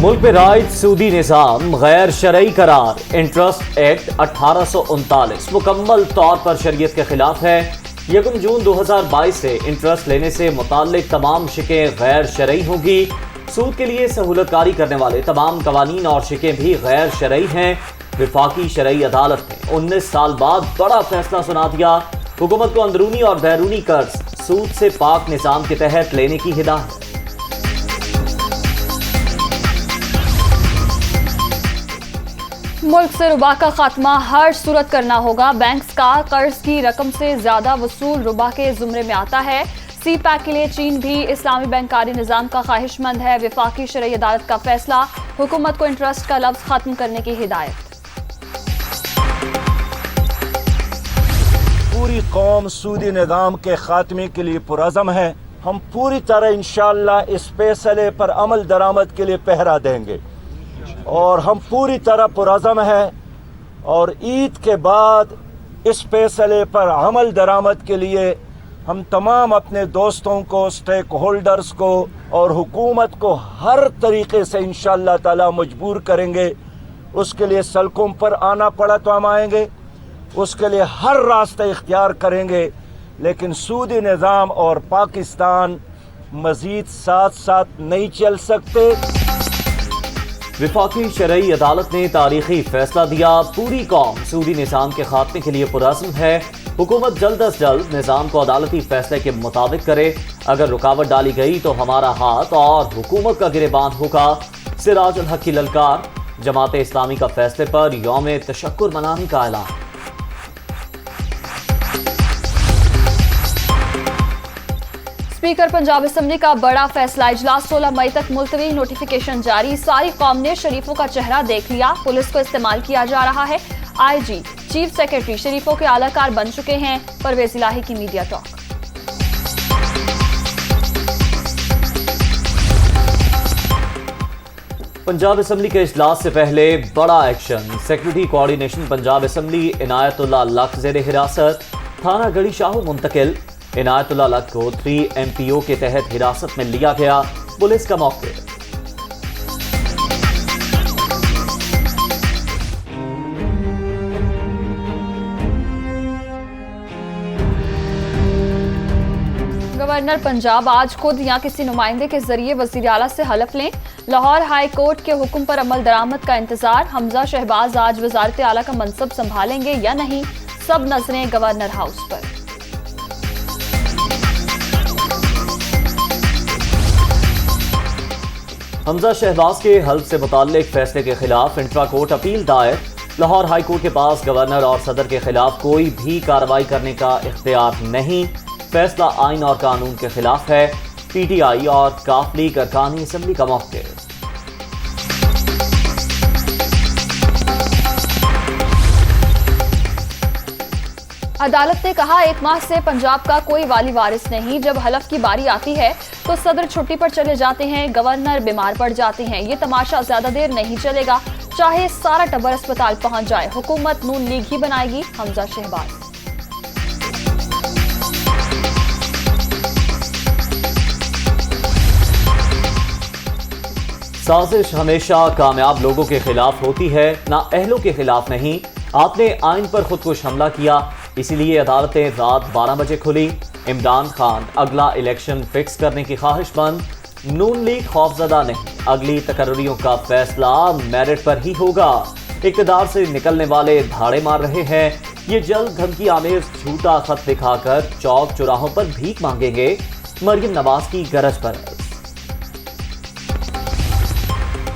मुल्क में राइज सूदी निज़ाम गैर शरई करार। इंटरेस्ट एक्ट 1839 मुकम्मल तौर पर शरीयत के खिलाफ है। 1 जून 2022 से इंटरेस्ट लेने से मुताल्लिक तमाम शिकें गैर शरई होंगी। सूद के लिए सहूलतकारी करने वाले तमाम कवानीन और शिकें भी गैर शरई हैं। विफाकी शरई अदालत ने 19 साल बाद बड़ा फैसला सुना दिया। हुकूमत को अंदरूनी और बैरूनी कर्ज सूद से पाक निज़ाम के तहत लेने की हिदायत। मुल्क से रुबा का खात्मा हर सूरत करना होगा। बैंक्स का कर्ज की रकम से ज्यादा वसूल रुबा के जुमरे में आता है। सी पैक के लिए चीन भी इस्लामी बैंकारी निज़ाम का ख्वाहिशमंद है। विफाकी शरई अदालत का फैसला, हुकूमत को इंटरेस्ट का लफ्ज खत्म करने की हिदायत। पूरी कौम सूदी निज़ाम के खात्मे के लिए पुरज़म है। हम पूरी तरह इंशाअल्लाह इस फैसले पर अमल दरामद के लिए पहरा देंगे और हम पूरी तरह पुरज़म है और ईद के बाद इस फैसले पर अमल दरामद के लिए हम तमाम अपने दोस्तों को, स्टेक होल्डर्स को और हुकूमत को हर तरीके से इंशाअल्लाह ताला मजबूर करेंगे। उसके लिए सड़कों पर आना पड़ा तो हम आएंगे, उसके लिए हर रास्ता इख्तियार करेंगे। लेकिन सूदी निज़ाम और पाकिस्तान मज़ीद साथ साथ नहीं चल सकते। विफाकी शरई अदालत ने तारीखी फैसला दिया। पूरी कौम सूदी निज़ाम के खात्मे के लिए पुरज़्म है। हुकूमत जल्द अज जल्द निज़ाम को अदालती फैसले के मुताबिक करे। अगर रुकावट डाली गई तो हमारा हाथ और हुकूमत का गिरेबान होगा। सिराज उल हक की ललकार। जमात इस्लामी का फैसले पर यौम तशक्कुर मनाने का ऐलान। स्पीकर पंजाब असेंबली का बड़ा फैसला, इजलास 16 मई तक मुलतवी, नोटिफिकेशन जारी। सारी कौम ने शरीफों का चेहरा देख लिया। पुलिस को इस्तेमाल किया जा रहा है। आईजी, चीफ सेक्रेटरी शरीफों के आलाकार बन चुके हैं। परवेज इलाही की मीडिया टॉक। पंजाब असेंबली के इजलास से पहले बड़ा action. Secretary coordination Punjab assembly Inayatullah लख ज़ेर हिरासत, थाना गढ़ी शाहू मुंतकिल। इनायतुल्लाह लख को 3 MPO के तहत हिरासत में लिया गया। पुलिस का मौके। गवर्नर पंजाब आज खुद या किसी नुमाइंदे के जरिए वज़ीर आला से हलफ लें। लाहौर हाई कोर्ट के हुक्म पर अमल दरामद का इंतजार। हमजा शहबाज आज वज़ारत आला का मनसब संभालेंगे या नहीं, सब नजरें गवर्नर हाउस पर। हमजा शहबाज के हल्फ से मुताल्लिक फैसले के खिलाफ इंट्रा कोर्ट अपील दायर। लाहौर हाई कोर्ट के पास गवर्नर और सदर के खिलाफ कोई भी कार्रवाई करने का इख्तियार नहीं। फैसला आइन और कानून के खिलाफ है। PTI और काफ लीग अरकानी असेंबली का मौके। अदालत ने कहा 1 माह से पंजाब का कोई वाली वारिस नहीं। जब हलफ की बारी आती है तो सदर छुट्टी पर चले जाते हैं, गवर्नर बीमार पड़ जाते हैं। ये तमाशा ज्यादा देर नहीं चलेगा, चाहे सारा टब्बर अस्पताल पहुंच जाए। हुकूमत नून लीग ही बनाएगी। हमजा शहबाज। साजिश हमेशा कामयाब लोगों के खिलाफ होती है, ना अहलों के खिलाफ नहीं। आपने आइन पर खुदकुश हमला किया, इसीलिए अदालतें रात 12 बजे खुली। इमरान खान अगला इलेक्शन फिक्स करने की ख्वाहिशमंद। नून लीग खौफजदा नहीं, अगली तकर्रियों का फैसला मेरिट पर ही होगा। इक़्तिदार से निकलने वाले धाड़े मार रहे हैं। ये जल्द धमकी आमेर झूठा खत दिखाकर चौक चौराहों पर भीख मांगेंगे। मरियम नवाज की गरज पर।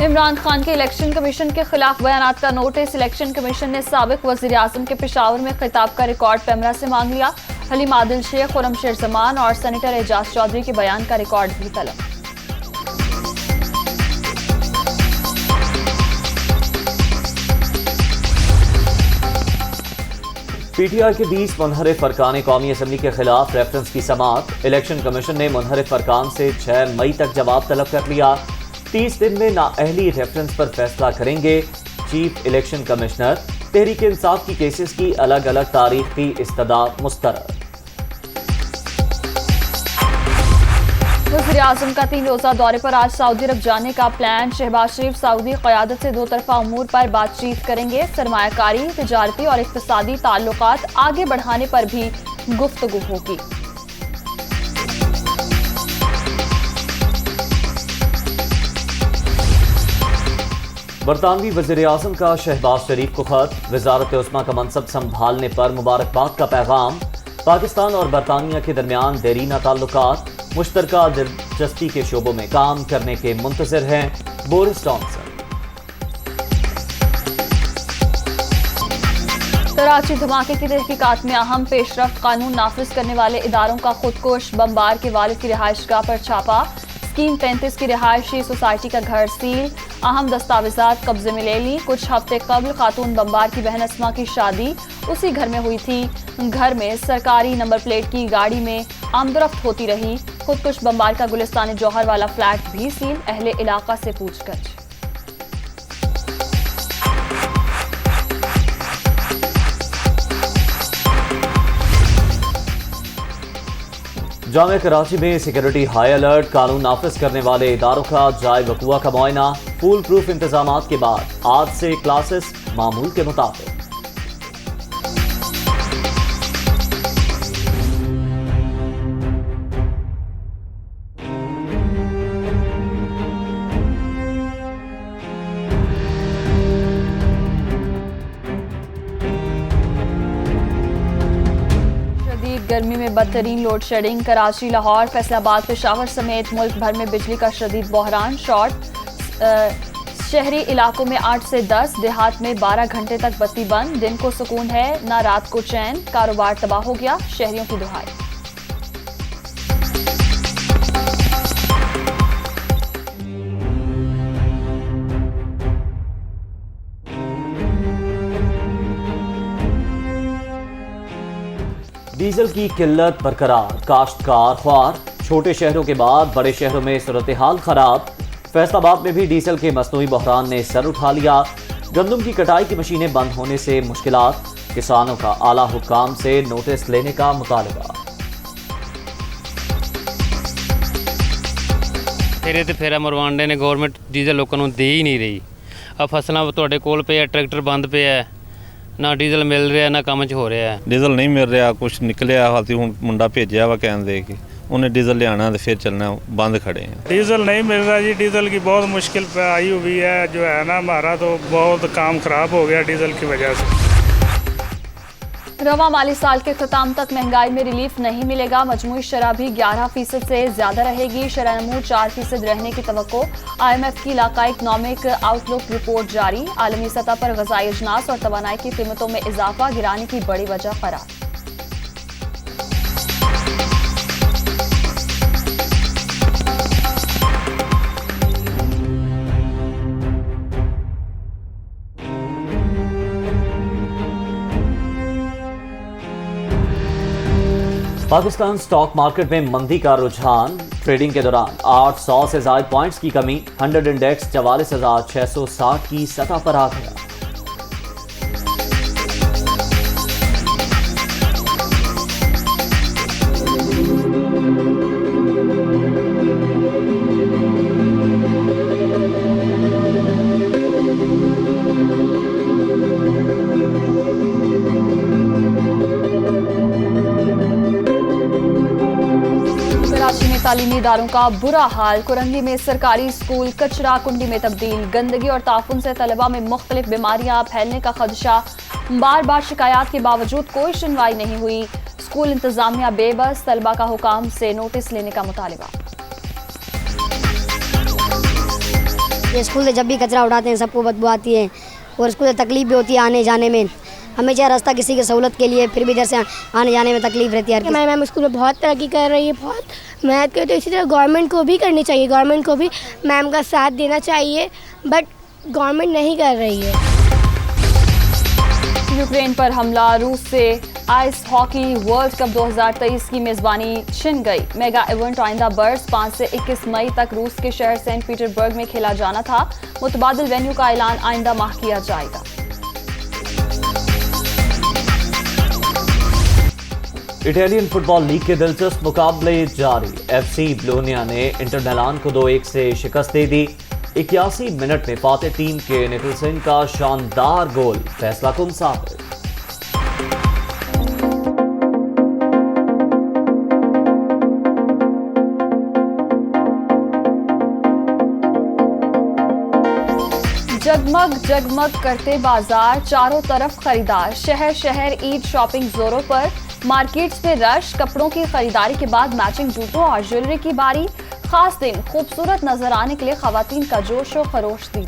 इमरान खान के इलेक्शन कमीशन के खिलाफ बयानात का नोटिस। इलेक्शन कमीशन ने साबिक वजीर आजम के पेशावर में खिताब का रिकॉर्ड पैमरा से मांग लिया। हलीम आदिल शेख, खुरम शेर जमान और सेनेटर एजाज चौधरी के बयान का रिकॉर्ड भी तलब। PTI के 20 मुनहरिफ अरकान कौमी असेंबली के खिलाफ रेफरेंस की समाअत। इलेक्शन कमीशन ने मुनहरिफ अरकान से 6 मई तक जवाब तलब कर लिया। 30 दिन में नाअहली रेफरेंस पर फैसला करेंगे। Chief election commissioner. Tehreek Insaf की केसेस की अलग अलग तारीख की इस्तदा मुस्तरद। वज़ीर-ए-आज़म का 3 रोज़ा दौरे पर आज सऊदी अरब जाने का प्लान। शहबाज शरीफ सऊदी क़यादत से 2 तरफ़ा उमूर पर बातचीत करेंगे। सरमायाकारी, तिजारती और इक़्तिसादी ताल्लुकात आगे बढ़ाने पर भी गुफ्तगू होगी। बरतानवी वज़ीर-ए-आज़म का शहबाज शरीफ को खत। वज़ारत उस्मा का मनसब संभालने पर मुबारकबाद का पैगाम। पाकिस्तान और बरतानिया के दरमियान देरीना ताल्लुकात, मुश्तरका दिलचस्पी के शोबों में काम करने के मुंतज़िर हैं बोरिस जॉनसन। कराची धमाके की तहकीकात में अहम पेशरफ्त। कानून नाफिज करने वाले इदारों का खुदकुश बमबार के वालिद की रिहाइशगाह पर छापा। स्कीम 35 की रिहायशी सोसाइटी का घर सील। अहम दस्तावेजात कब्जे में ले ली। कुछ हफ्ते कबल खातून बमबार की बहन अस्मा की शादी उसी घर में हुई थी। घर में सरकारी नंबर प्लेट की गाड़ी में आमदरफ्त होती रही। खुदकुश बमबार का गुलिस्तान जौहर वाला फ्लैट भी सील। अहले इलाका से पूछताछ। जामिया कराची में सिक्योरिटी हाई अलर्ट। कानून नाफिज करने वाले इदारों का जाए वकुआ का मुआयना। फूल प्रूफ इंतजामात के बाद आज से क्लासेस मामूल के मुताबिक। गर्मी में बदतरीन लोड शेडिंग। कराची, लाहौर, फैसलाबाद, पेशावर समेत मुल्क भर में बिजली का शदीद बहरान। शॉर्ट शहरी इलाकों में 8 से 10, देहात में 12 घंटे तक बत्ती बंद। दिन को सुकून है ना रात को चैन। कारोबार तबाह हो गया, शहरियों की दुहाई। डीजल की किल्लत बरकरार। काश्तकार ख्वार। छोटे शहरों के बाद बड़े शहरों में सूरत हाल खराब। फैसलाबाद में भी डीजल के मसनूई बहरान ने सर उठा लिया। गंदम की कटाई की मशीनें बंद होने से मुश्किलात। किसानों का आला हुक्काम से नोटिस लेने का मुतालबा। फेरे ते फेरा मरवांडे ने गवर्नमेंट डीजल लोगों को दे ही नहीं रही। अब फसलों तुहाडे कोल पे ट्रैक्टर बंद पे है, ना डीजल मिल रहा ना काम च हो रहा है। डीजल नहीं मिल रहा, कुछ निकलिया हाथी हूँ मुंडा भेजा वा कहन दे कि उन्हें डीजल लियाना तो फिर चलना, बंद खड़े हैं। डीजल नहीं मिल रहा जी, डीजल की बहुत मुश्किल आई हुई है जो है ना, हमारा तो बहुत काम खराब हो गया डीजल की वजह से। रवा माली साल के ख़त्म तक महंगाई में रिलीफ नहीं मिलेगा। मजमूई शरह भी 11% से ज्यादा रहेगी। शरह नमू 4% रहने की तवक्को। IMF की इलाकाई इकनॉमिक आउटलुक रिपोर्ट जारी। आलमी सतह पर ग़ज़ाई अजनास और तवानाई की कीमतों में इजाफा गिराने की बड़ी वजह करार। पाकिस्तान स्टॉक मार्केट में मंदी का रुझान। ट्रेडिंग के दौरान 800 से ज्यादा पॉइंट्स की कमी। 100 इंडेक्स 44,660 की सतह पर आ गया। तालीमी इदारों का बुरा हाल। कुरंगी में सरकारी स्कूल कचरा कुंडी में तब्दील। गंदगी और ताफुन से तलबा में मुख्तलिफ बीमारियां फैलने का खदशा। बार बार शिकायत के बावजूद कोई सुनवाई नहीं हुई। स्कूल इंतजामिया बेबस। तलबा का हुकाम से नोटिस लेने का मुतालिबा। ये स्कूल से जब भी कचरा उठाते हैं सबको बदबू आती है और स्कूल से तकलीफ भी होती है आने जाने में। हमें चाहे रास्ता किसी की सहूलत के लिए, फिर भी इधर से आने जाने में तकलीफ रहती है। मैम स्कूल में बहुत तरक्की कर रही है, बहुत मेहनत करती है। इसी तरह गवर्नमेंट को भी करनी चाहिए, गवर्नमेंट को भी मैम का साथ देना चाहिए, बट गवर्नमेंट नहीं कर रही है। यूक्रेन पर हमला। रूस से आइस हॉकी वर्ल्ड कप 2023 की मेजबानी छिन गई। मेगा इवेंट आइंदा बर्स 5 से 21 मई तक रूस के शहर सेंट पीटर्सबर्ग में खेला जाना था। मुतबादिल वेन्यू का ऐलान आइंदा माह किया जाएगा। इटालियन फुटबॉल लीग के दिलचस्प मुकाबले जारी। FC बोलोनिया ने इंटर मिलान को 2-1 से शिकस्त दे दी। 81 मिनट में फातेह टीम के निकलसन का शानदार गोल फैसला कुन साबित। जगमग जगमग करते बाजार, चारों तरफ खरीदार, शहर शहर ईद शॉपिंग जोरों पर। मार्केट्स में रश, कपड़ों की खरीदारी के बाद मैचिंग जूतों और ज्वेलरी की बारी। खास दिन खूबसूरत नजर आने के लिए खवातीन का जोश और खरोश थी।